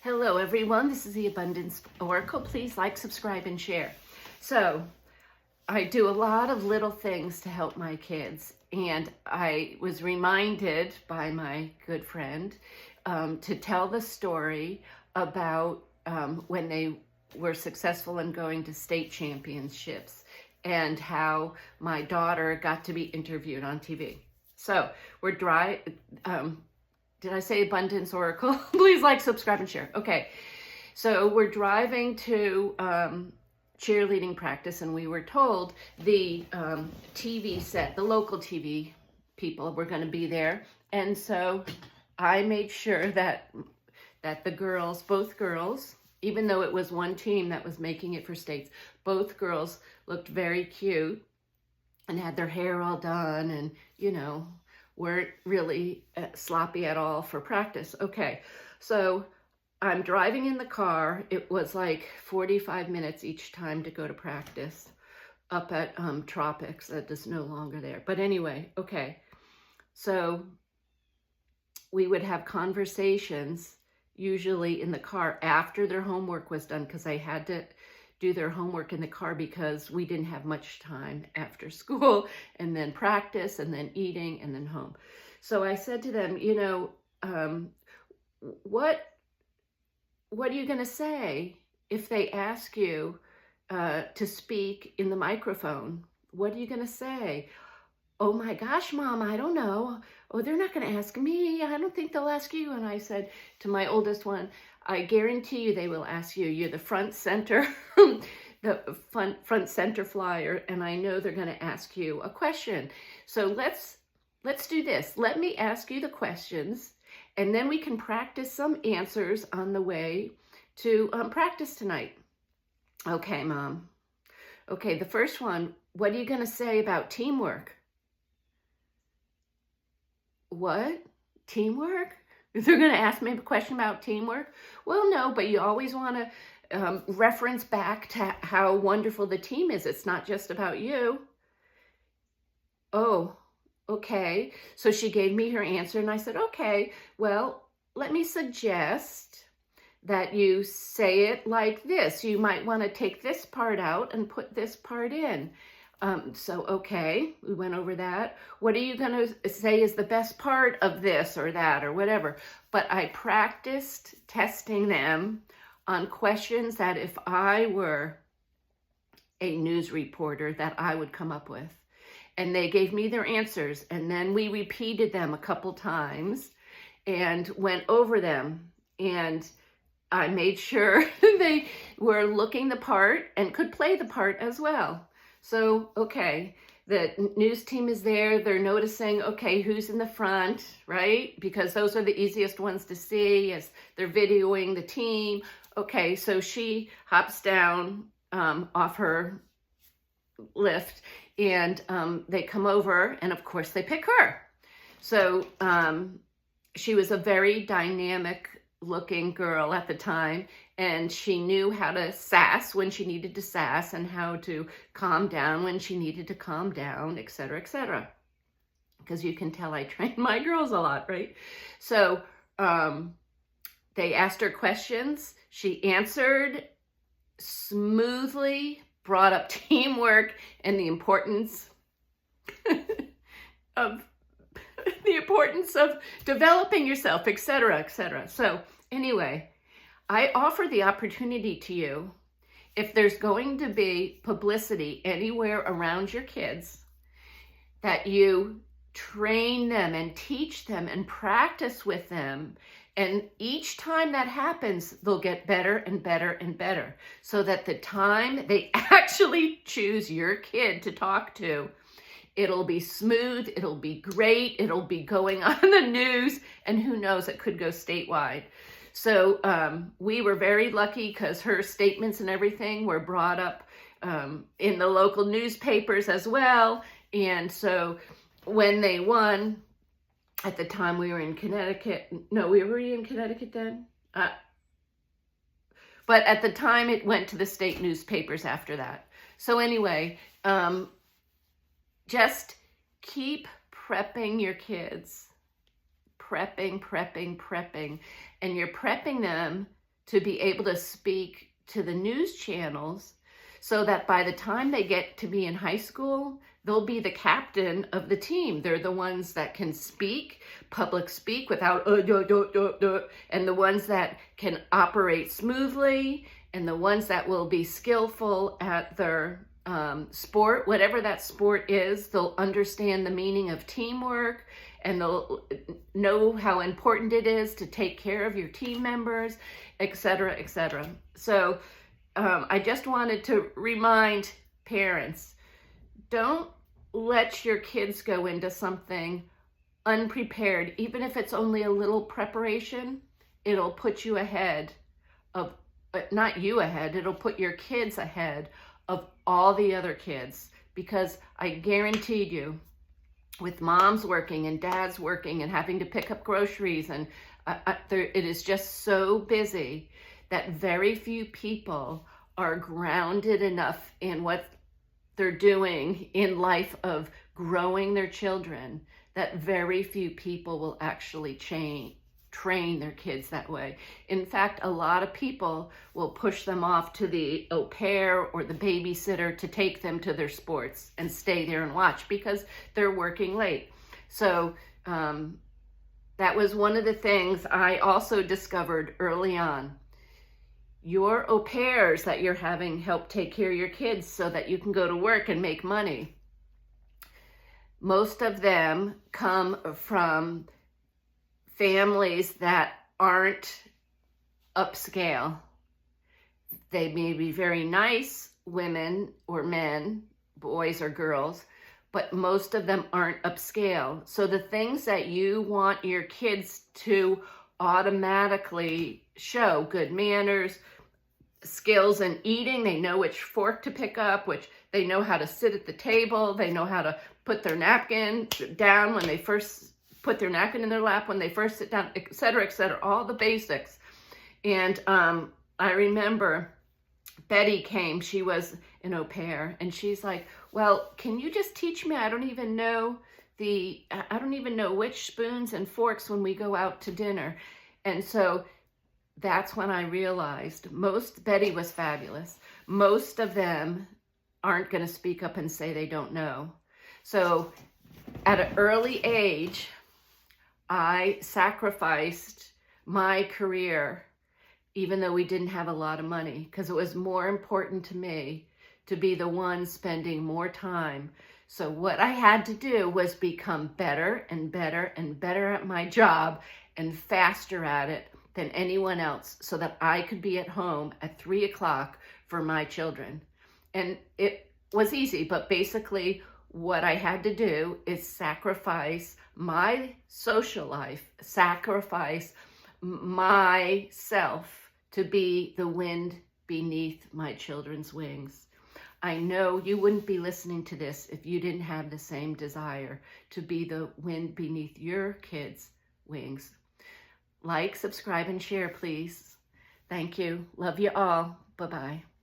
Hello everyone, this is the Abundance Oracle. Please like, subscribe, and share. So I do a lot of little things to help my kids, and I was reminded by my good friend to tell the story about when they were successful in going to state championships and how my daughter got to be interviewed on TV. So we're did I say Abundance Oracle? Please like, subscribe, and share. Okay, so we're driving to cheerleading practice, and we were told the TV set, the local TV people were going to be there. And so I made sure that the girls, both girls, even though it was one team that was making it for states, both girls looked very cute and had their hair all done and, weren't really sloppy at all for practice. Okay, so I'm driving in the car. It was like 45 minutes each time to go to practice up at Tropics. That is no longer there. But anyway, okay. So we would have conversations usually in the car after their homework was done, because I had to do their homework in the car because we didn't have much time after school, and then practice, and then eating, and then home. So I said to them, what are you going to say if they ask you to speak in the microphone? What are you going to say? Oh my gosh, Mom, I don't know. Oh, they're not going to ask me. I don't think they'll ask you. And I said to my oldest one, I guarantee you they will ask you. You're the front center, the front center flyer, and I know they're going to ask you a question. So let's do this. Let me ask you the questions, and then we can practice some answers on the way to practice tonight. Okay, Mom. Okay, the first one, what are you going to say about teamwork? What? Teamwork? They're going to ask me a question about teamwork? Well, no, but you always want to reference back to how wonderful the team is. It's not just about you. Oh, okay. So she gave me her answer, and I said, okay, well, let me suggest that you say it like this. You might want to take this part out and put this part in. Okay, we went over that. What are you going to say is the best part of this or that or whatever? But I practiced testing them on questions that if I were a news reporter that I would come up with. And they gave me their answers, and then we repeated them a couple times and went over them, and I made sure they were looking the part and could play the part as well. So, okay, the news team is there. They're noticing, okay, who's in the front, right? Because those are the easiest ones to see as they're videoing the team. Okay, so she hops down off her lift, and they come over, and of course they pick her. So she was a very dynamic looking girl at the time, and she knew how to sass when she needed to sass and how to calm down when she needed to calm down, etc., etc. Because you can tell I train my girls a lot, right? So they asked her questions. She answered smoothly, brought up teamwork and the importance of developing yourself, etc., etc. So anyway, I offer the opportunity to you, if there's going to be publicity anywhere around your kids, that you train them and teach them and practice with them. And each time that happens, they'll get better and better and better, so that the time they actually choose your kid to talk to, it'll be smooth, it'll be great, it'll be going on the news, and who knows, it could go statewide. So we were very lucky because her statements and everything were brought up in the local newspapers as well. And so when they won, at the time we were in Connecticut. No, we were in Connecticut then? But at the time it went to the state newspapers after that. So anyway, just keep prepping your kids. Prepping. And you're prepping them to be able to speak to the news channels so that by the time they get to be in high school, they'll be the captain of the team. They're the ones that can speak, public speak without, and the ones that can operate smoothly, and the ones that will be skillful at their sport, whatever that sport is. They'll understand the meaning of teamwork, and they'll know how important it is to take care of your team members, etc., etc. So I just wanted to remind parents, don't let your kids go into something unprepared. Even if it's only a little preparation, it'll put you ahead of, not you ahead, it'll put your kids ahead of all the other kids. Because I guaranteed you, with moms working and dads working and having to pick up groceries, and it is just so busy that very few people are grounded enough in what they're doing in life of growing their children, that very few people will actually train their kids that way. In fact, a lot of people will push them off to the au pair or the babysitter to take them to their sports and stay there and watch because they're working late. So that was one of the things I also discovered early on. Your au pairs that you're having help take care of your kids so that you can go to work and make money. Most of them come from families that aren't upscale. They may be very nice women or men, boys or girls, but most of them aren't upscale. So the things that you want your kids to automatically show, good manners, skills in eating, they know which fork to pick up, which they know how to sit at the table, they know how to put their napkin down when they first put their napkin in their lap, when they first sit down, etc., all the basics. And I remember Betty came, she was an au pair, and she's like, well, can you just teach me? I don't even know which spoons and forks when we go out to dinner. And so that's when I realized Betty was fabulous. Most of them aren't going to speak up and say they don't know. So at an early age, I sacrificed my career, even though we didn't have a lot of money, because it was more important to me to be the one spending more time. So what I had to do was become better and better and better at my job and faster at it than anyone else, so that I could be at home at 3 o'clock for my children. And it was easy, but basically what I had to do is sacrifice my social life, sacrifice myself to be the wind beneath my children's wings. I know you wouldn't be listening to this if you didn't have the same desire to be the wind beneath your kids' wings. Like, subscribe, and share, please. Thank you. Love you all. Bye-bye.